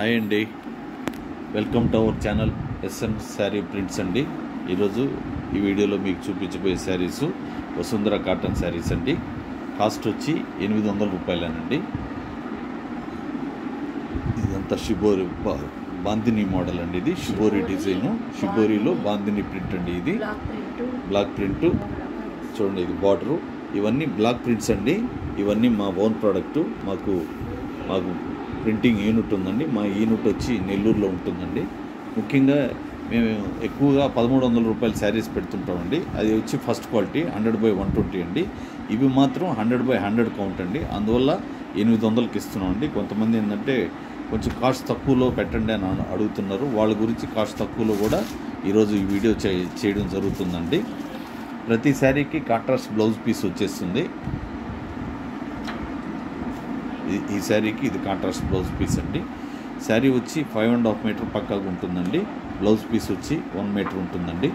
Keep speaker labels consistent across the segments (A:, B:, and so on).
A: Hi అండి, welcome to our channel SN Saree Prints అండి. ఈరోజు ఈ వీడియోలో మీకు చూపించబోయే శారీసు వసుంధర కాటన్ శారీస్ అండి. కాస్ట్ వచ్చి 800 రూపాయలేనండి. ఇదంతా షిబోరి బాందిని మోడల్ అండి. ఇది షిబోరి డిజైను, షిబోరిలో బాందిని ప్రింట్ అండి. ఇది బ్లాక్ ప్రింట్ చూడండి. ఇది బార్డరు, ఇవన్నీ బ్లాక్ ప్రింట్స్ అండి. ఇవన్నీ మా ఓన్ ప్రోడక్టు. మాకు ప్రింటింగ్ యూనిట్ ఉందండి. మా యూనిట్ వచ్చి నెల్లూరులో ఉంటుందండి. ముఖ్యంగా మేము ఎక్కువగా 1300 రూపాయల శారీస్ పెడుతుంటామండి. అది వచ్చి ఫస్ట్ క్వాలిటీ 100/120 అండి. ఇవి మాత్రం 100/100 కౌంట్ అండి. అందువల్ల 800కి ఇస్తున్నామండి. కొంతమంది ఏంటంటే కొంచెం కాస్ట్ తక్కువలో పెట్టండి అని అడుగుతున్నారు. వాళ్ళ గురించి కాస్ట్ తక్కువలో కూడా ఈరోజు ఈ వీడియో చేయడం జరుగుతుందండి. ప్రతి శారీకి కాంట్రాస్ట్ బ్లౌజ్ పీస్ వచ్చేస్తుంది. ఈ శారీకి ఇది కాంట్రాస్ట్ బ్లౌజ్ పీస్ అండి. శారీ వచ్చి 5.5 మీటర్ పక్కాగా ఉంటుందండి. బ్లౌజ్ పీస్ వచ్చి 1 మీటర్ ఉంటుందండి.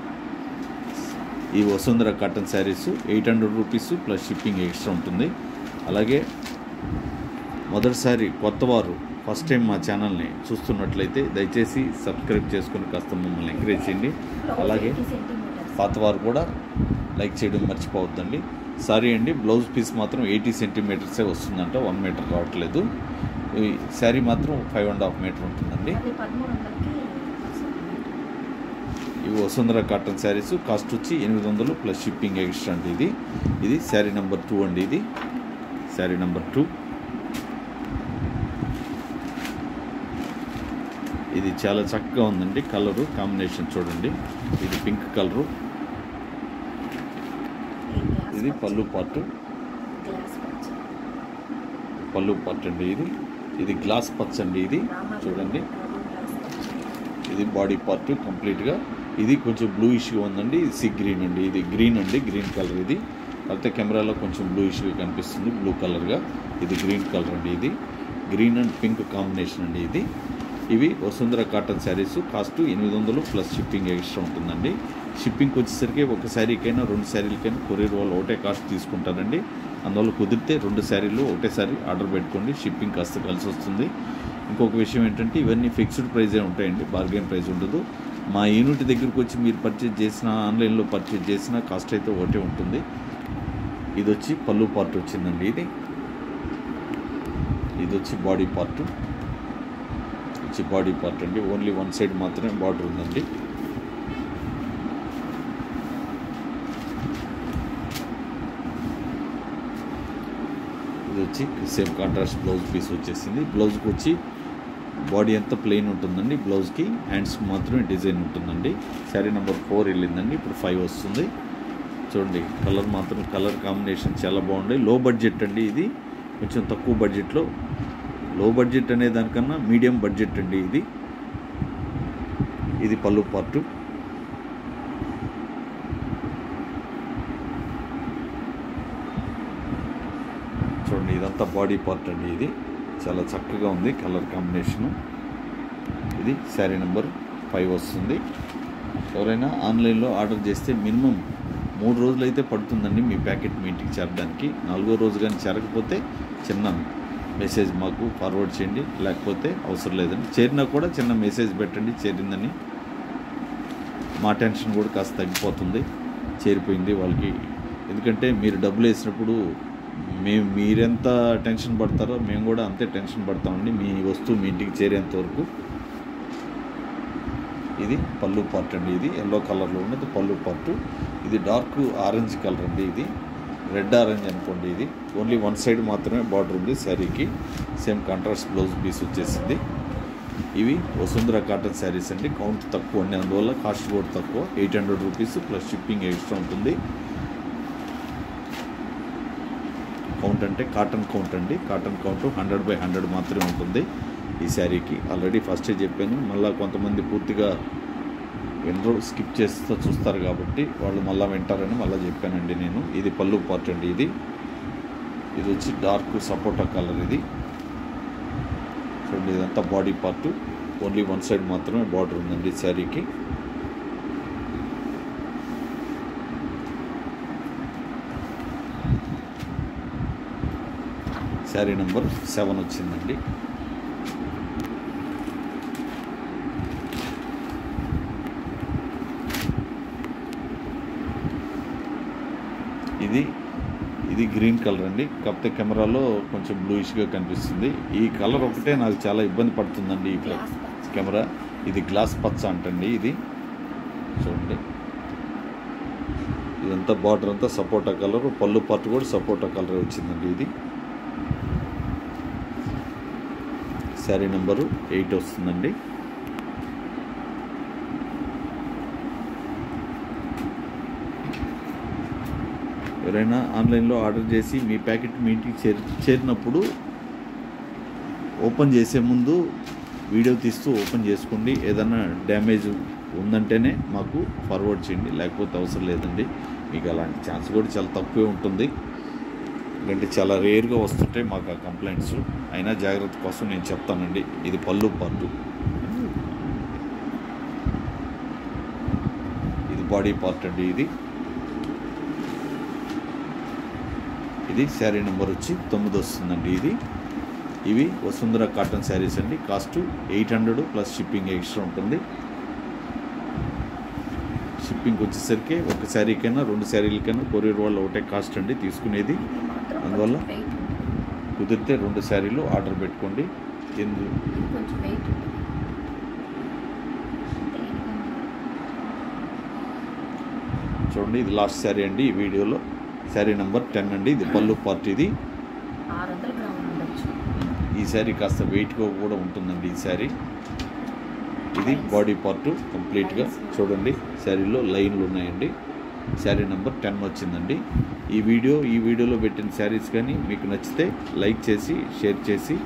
A: ఈ Vasundhara cotton saris 800 rupees plus shipping extra ఉంటుంది. అలాగే మొదటిసారి కొత్తవారు ఫస్ట్ టైం మా ఛానల్ని చూస్తున్నట్లయితే దయచేసి సబ్స్క్రైబ్ చేసుకుని కాస్త మమ్మల్ని ఎంకరేజ్ చేయండి. అలాగే పాతవారు కూడా లైక్ చేయడం మర్చిపోవద్దండి. సారీ అండి, బ్లౌజ్ పీస్ మాత్రం 80 సెంటీమీటర్సే వస్తుందంట, 1 మీటర్ రావట్లేదు. ఈ శారీ మాత్రం 5.5 మీటర్ ఉంటుందండి. ఇవి వసుంధర కాటన్ శారీస్. కాస్ట్ వచ్చి 800 ప్లస్ షిప్పింగ్ ఎక్స్ట్రా అండి. ఇది శారీ నెంబర్ 2 అండి. ఇది శారీ నెంబర్ 2. ఇది చాలా చక్కగా ఉందండి. కలరు కాంబినేషన్ చూడండి. ఇది పింక్ కలరు. ఇది పళ్ళు పార్ట్ అండి. ఇది గ్లాస్ పచ్చ అండి. ఇది చూడండి. ఇది బాడీ పార్ట్ కంప్లీట్గా. ఇది కొంచెం బ్లూయిష్గా ఉందండి. ఇది సీ గ్రీన్ అండి. ఇది గ్రీన్ అండి, గ్రీన్ కలర్. ఇది అయితే కెమెరాలో కొంచెం బ్లూయిష్గా కనిపిస్తుంది, బ్లూ కలర్గా. ఇది గ్రీన్ కలర్ అండి. ఇది గ్రీన్ అండ్ పింక్ కాంబినేషన్ అండి. ఇవి Vasundhara cotton saris. Cost 800 plus shipping extra ఉంటుందండి. షిప్పింగ్కి వచ్చేసరికి ఒక శారీకైనా 2 శారీలకైనా కొరియర్ వాళ్ళు ఒకటే కాస్ట్ తీసుకుంటారండి. అందువల్ల కుదిరితే 2 శారీలు ఒకటేసారి ఆర్డర్ పెట్టుకోండి. షిప్పింగ్ కాస్త కలిసి వస్తుంది. ఇంకొక విషయం ఏంటంటే ఇవన్నీ ఫిక్స్డ్ ప్రైజే ఉంటాయండి, బార్గెన్ ప్రైస్ ఉండదు. మా యూనిట్ దగ్గరికి వచ్చి మీరు పర్చేజ్ చేసిన, ఆన్లైన్లో పర్చేజ్ చేసిన కాస్ట్ అయితే ఒకటే ఉంటుంది. ఇది వచ్చి పళ్ళు పార్ట్ వచ్చిందండి. ఇది వచ్చి బాడీ పార్ట్ అండి. ఓన్లీ 1 సైడ్ మాత్రమే బార్డర్ ఉందండి. ఇది వచ్చి సేమ్ కాంట్రాస్ట్ బ్లౌజ్ పీస్ వచ్చేసింది. బ్లౌజ్కి వచ్చి బాడీ అంతా ప్లెయిన్ ఉంటుందండి. బ్లౌజ్కి హ్యాండ్స్కి మాత్రమే డిజైన్ ఉంటుందండి. శారీ నెంబర్ 4 వెళ్ళిందండి. ఇప్పుడు 5 వస్తుంది. చూడండి, కలర్ కాంబినేషన్ చాలా బాగుంది. లో బడ్జెట్ అండి. ఇది కొంచెం తక్కువ బడ్జెట్లో, లో బడ్జెట్ అనే దానికన్నా మీడియం బడ్జెట్ అండి. ఇది పళ్ళు పార్ట్. చూడండి, ఇదంతా బాడీ పార్ట్ అండి. ఇది చాలా చక్కగా ఉంది కలర్ కాంబినేషను. ఇది శారీ నెంబర్ 5 వస్తుంది. ఎవరైనా ఆన్లైన్లో ఆర్డర్ చేస్తే మినిమం 3 రోజులు అయితే పడుతుందండి మీ ప్యాకెట్ మీ ఇంటికి చేరడానికి. 4వ రోజు కానీ చేరకపోతే చిన్న మెసేజ్ మాకు ఫార్వర్డ్ చేయండి, లేకపోతే అవసరం లేదండి. చేరినా కూడా చిన్న మెసేజ్ పెట్టండి చేరిందని. మా టెన్షన్ కూడా కాస్త తగ్గిపోతుంది, చేరిపోయింది వాళ్ళకి. ఎందుకంటే మీరు డబ్బులు వేసినప్పుడు మీరెంత టెన్షన్ పడతారో మేము కూడా అంతే టెన్షన్ పడతామండి మీ వస్తువు మీ ఇంటికి చేరేంత వరకు. ఇది పళ్ళు పార్ట్ అండి. ఇది ఎల్లో కలర్లో ఉన్నది పళ్ళు పార్ట్. ఇది డార్క్ ఆరెంజ్ కలర్ అండి. ఇది రెడ్ ఆరెంజ్ అనుకోండి. ఇది ఓన్లీ 1 సైడ్ మాత్రమే బార్డర్ ఉంది శారీకి. సేమ్ కాంట్రాస్ట్ బ్లౌజ్ పీస్ వచ్చేసింది. ఇవి వసుంధర కాటన్ శారీస్ అండి. కౌంట్ తక్కువ అండి, అందువల్ల కాస్ట్ కూడా తక్కువ. 800 రూపీస్ ప్లస్ షిప్పింగ్ ఎక్స్ట్రా ఉంటుంది. కౌంట్ అంటే కాటన్ కౌంట్ అండి. కాటన్ కౌంట్ 100/100 మాత్రమే ఉంటుంది ఈ శారీకి. ఆల్రెడీ ఫస్టే చెప్పాను. మళ్ళీ కొంతమంది పూర్తిగా వినరు, స్కిప్ చేస్తూ చూస్తారు కాబట్టి వాళ్ళు మళ్ళీ వింటారని మళ్ళీ చెప్పానండి నేను. ఇది పళ్ళు పార్ట్ అండి. ఇది వచ్చి డార్క్ సపోటా కలర్. ఇది చూడండి, ఇదంతా బాడీ పార్ట్. ఓన్లీ 1 సైడ్ మాత్రమే బార్డర్ ఉందండి శారీకి. శారీ నెంబర్ 7 వచ్చిందండి. ఇది గ్రీన్ కలర్ అండి, కాకపోతే కెమెరాలో కొంచెం బ్లూయిష్గా కనిపిస్తుంది. ఈ కలర్ ఒకటే నాకు చాలా ఇబ్బంది పడుతుందండి ఈ కెమెరా. ఇది గ్లాస్ పచ్చ అంటండి. ఇది చూడండి, ఇదంతా బార్డర్ అంతా సపోటా కలర్, పళ్ళు పార్ట్ కూడా సపోటా కలర్ వచ్చిందండి. ఇది శారీ నెంబరు 8 వస్తుందండి. ఎవరైనా ఆన్లైన్లో ఆర్డర్ చేసి మీ ప్యాకెట్ మీ ఇంటికి చేరినప్పుడు ఓపెన్ చేసే ముందు వీడియో తీస్తూ ఓపెన్ చేసుకోండి. ఏదైనా డ్యామేజ్ ఉందంటేనే మాకు ఫార్వర్డ్ చేయండి, లేకపోతే అవసరం లేదండి. మీకు అలాంటి ఛాన్స్ కూడా చాలా తక్కువే ఉంటుంది, ఎందుకంటే చాలా రేర్గా వస్తుంటాయి మాకు ఆ కంప్లైంట్స్. అయినా జాగ్రత్త కోసం నేను చెప్తానండి. ఇది పళ్ళు పార్టు, ఇది బాడీ పార్ట్ అండి. ఇది శారీ నెంబర్ వచ్చి 9 వస్తుందండి. ఇవి వసుంధర కాటన్ శారీస్ అండి. కాస్ట్ 800 ప్లస్ షిప్పింగ్ ఎక్స్ట్రా ఉంటుంది. షిప్పింగ్ వచ్చేసరికి ఒక శారీకైనా 2 శారీలకైనా కొరియర్ వాళ్ళు ఒకటే కాస్ట్ అండి తీసుకునేది. అందువల్ల కుదిరితే 2 శారీలు ఆర్డర్ పెట్టుకోండి. చూడండి, ఇది లాస్ట్ శారీ అండి ఈ వీడియోలో. శారీ నెంబర్ 10 అండి. ఇది పళ్ళు పార్ట్. ఇది ఈ శారీ కాస్త వెయిట్గా కూడా ఉంటుందండి ఈ శారీ. ఇది బాడీ పార్ట్ కంప్లీట్గా చూడండి, శారీలో లైన్లు ఉన్నాయండి. శారీ నెంబర్ 10 వచ్చిందండి. ఈ వీడియోలో పెట్టిన శారీస్ కానీ మీకు నచ్చితే లైక్ చేసి షేర్ చేసి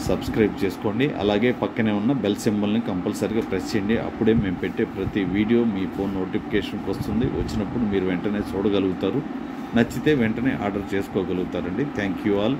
A: సబ్స్క్రైబ్ చేసుకోండి. అలాగే పక్కనే ఉన్న బెల్ సింబల్ని కంపల్సరీగా ప్రెస్ చేయండి. అప్పుడే మేము పెట్టే ప్రతి వీడియో మీ ఫోన్ నోటిఫికేషన్కి వస్తుంది. వచ్చినప్పుడు మీరు వెంటనే చూడగలుగుతారు. నచ్చితే వెంటనే ఆర్డర్ చేసుకోగలుగుతారండి. Thank you all.